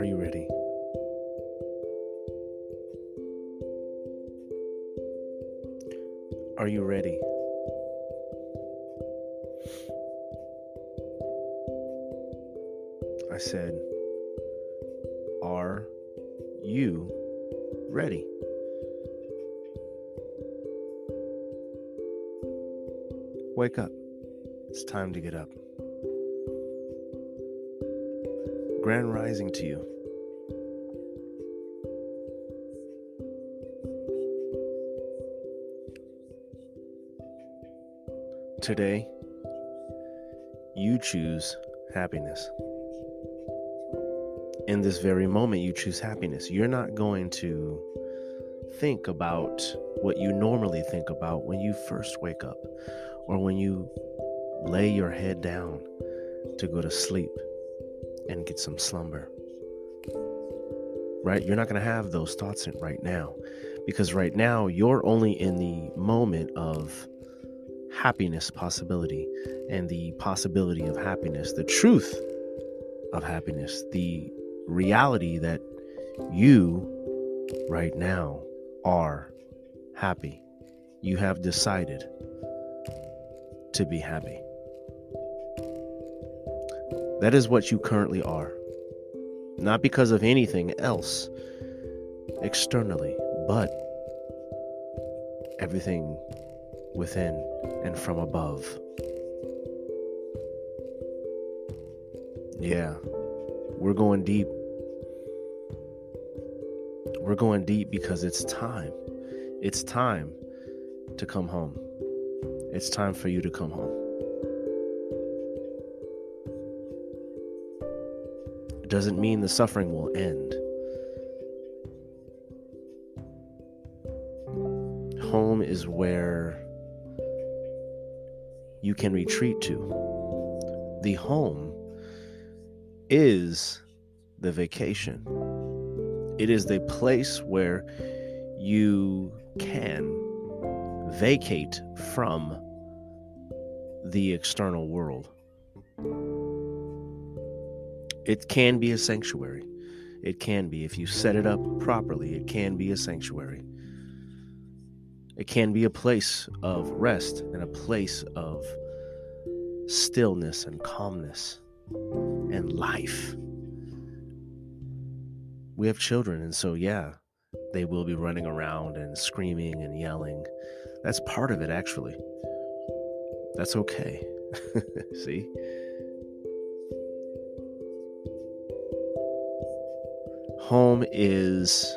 you ready? Are you ready? I said, are you ready? Wake up. It's time to get up. Grand rising to you. Today, you choose happiness. In this very moment, you choose happiness. You're not going to think about what you normally think about when you first wake up or when you lay your head down to go to sleep and get some slumber. Right? You're not going to have those thoughts right now, because right now you're only in the moment of happiness possibility and the possibility of happiness, the truth of happiness, the reality that you right now are happy. You have decided to be happy. That is what you currently are. Not because of anything else externally, but everything within and from above. Yeah, we're going deep. We're going deep because it's time. It's time to come home. It's time for you to come home. It doesn't mean the suffering will end. Home is where you can retreat to. The home is the vacation. It is the place where you can vacate from the external world. It can be a sanctuary. It can be, if you set it up properly, it can be a sanctuary. It can be a place of rest and a place of stillness and calmness and life. We have children, and so yeah, they will be running around and screaming and yelling. That's part of it, actually. That's okay. See? Home is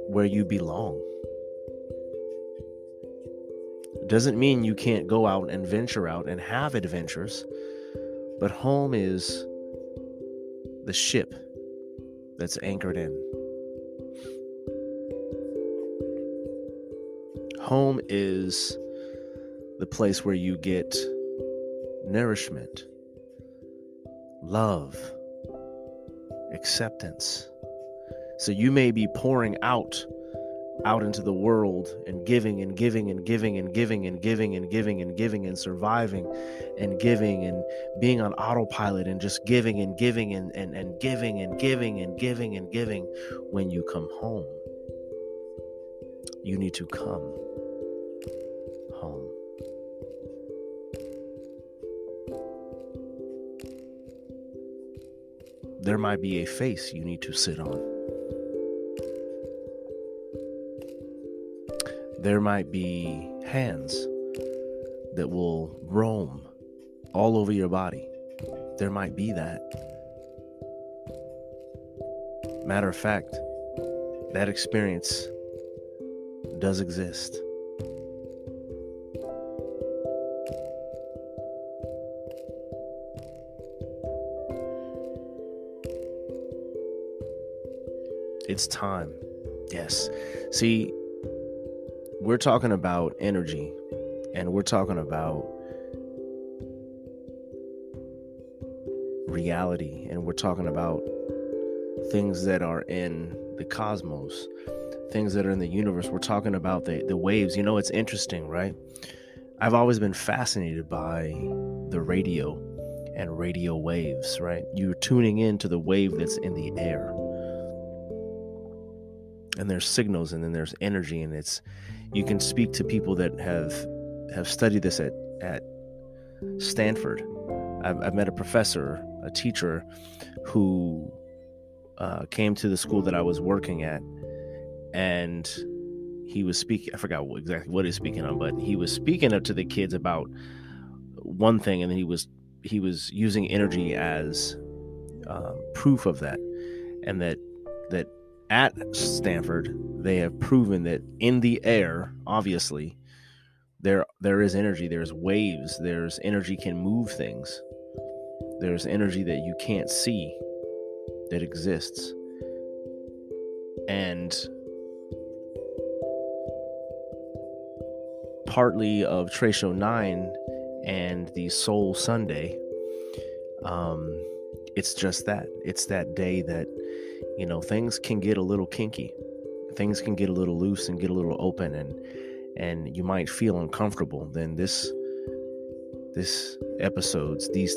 where you belong. Doesn't mean you can't go out and venture out and have adventures, but home is the ship that's anchored in. Home is the place where you get nourishment, love, acceptance. So you may be pouring out into the world and giving and giving and giving and giving and giving and giving and giving and surviving and giving and being on autopilot and just giving and giving and giving and giving and giving and giving. When you come home, you need to come home. There might be a face you need to sit on. There might be hands that will roam all over your body. There might be that. Matter of fact, that experience does exist. It's time. Yes. See, we're talking about energy, and we're talking about reality, and we're talking about things that are in the cosmos, things that are in the universe. We're talking about the waves. You know, it's interesting, right? I've always been fascinated by the radio and radio waves, right? You're tuning into the wave that's in the air. And there's signals, and then there's energy, and you can speak to people that have studied this at Stanford. I've met a professor, a teacher, who came to the school that I was working at, and he was speaking. I forgot exactly what he's speaking on, but he was speaking up to the kids about one thing, and then he was using energy as proof of that, and that at Stanford they have proven that in the air, obviously, there is energy, there's waves, there's energy can move things, there's energy that you can't see that exists. And partly of Tresho 9 and the Soul Sunday, it's just that. It's that day that, things can get a little kinky. Things can get a little loose and get a little open, and you might feel uncomfortable. Then these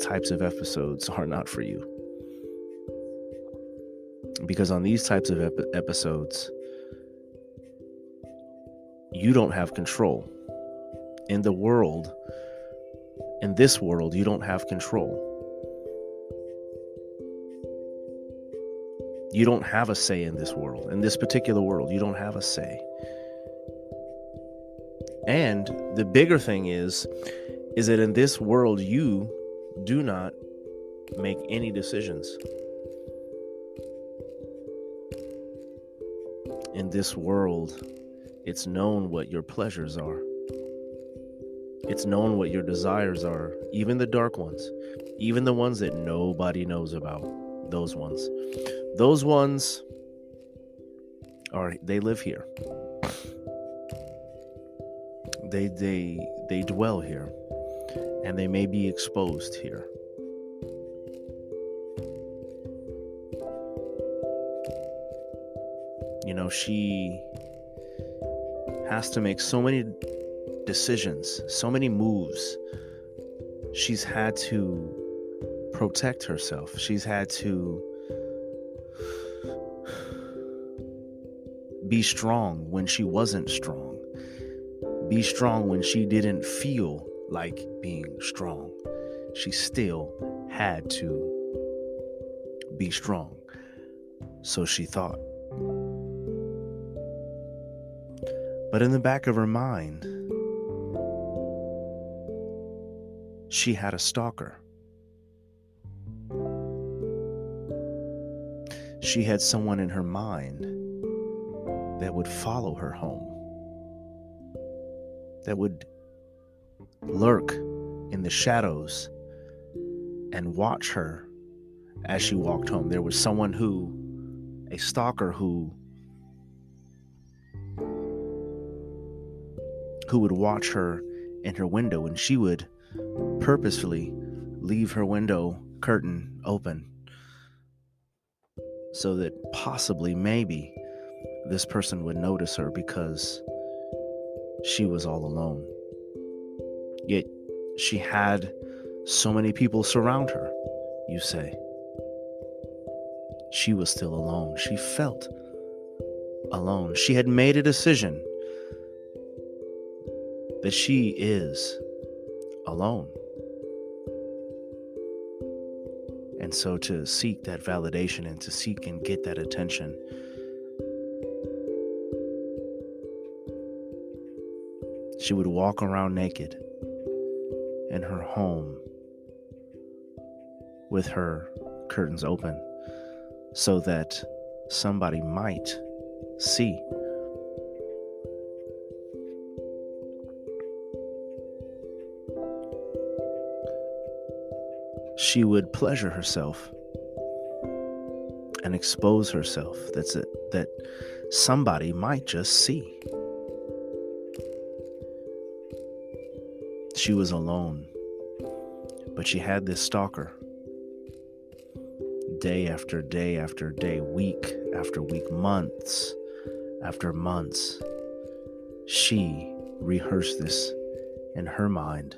types of episodes are not for you. Because on these types of episodes, you don't have control. In this world, you don't have control. You don't have a say in this world. In this particular world, you don't have a say. And the bigger thing is that in this world, you do not make any decisions. In this world, it's known what your pleasures are. It's known what your desires are, even the dark ones, even the ones that nobody knows about. Those ones they live here. They dwell here, and they may be exposed here. She has to make so many decisions, so many moves. She's had to protect herself. She's had to be strong when she wasn't strong. Be strong when she didn't feel like being strong. She still had to be strong. So she thought. But in the back of her mind, she had a stalker. She had someone in her mind that would follow her home, that would lurk in the shadows and watch her as she walked home. There was someone a stalker who would watch her in her window, and she would purposefully leave her window curtain open so that possibly, maybe, this person would notice her because she was all alone. Yet she had so many people surround her, you say. She was still alone. She felt alone. She had made a decision that she is alone. And so to seek that validation and to seek and get that attention, she would walk around naked in her home with her curtains open so that somebody might see. She would pleasure herself and expose herself. That's it. That somebody might just see. She was alone, but she had this stalker. Day after day after day, week after week, months after months, she rehearsed this in her mind.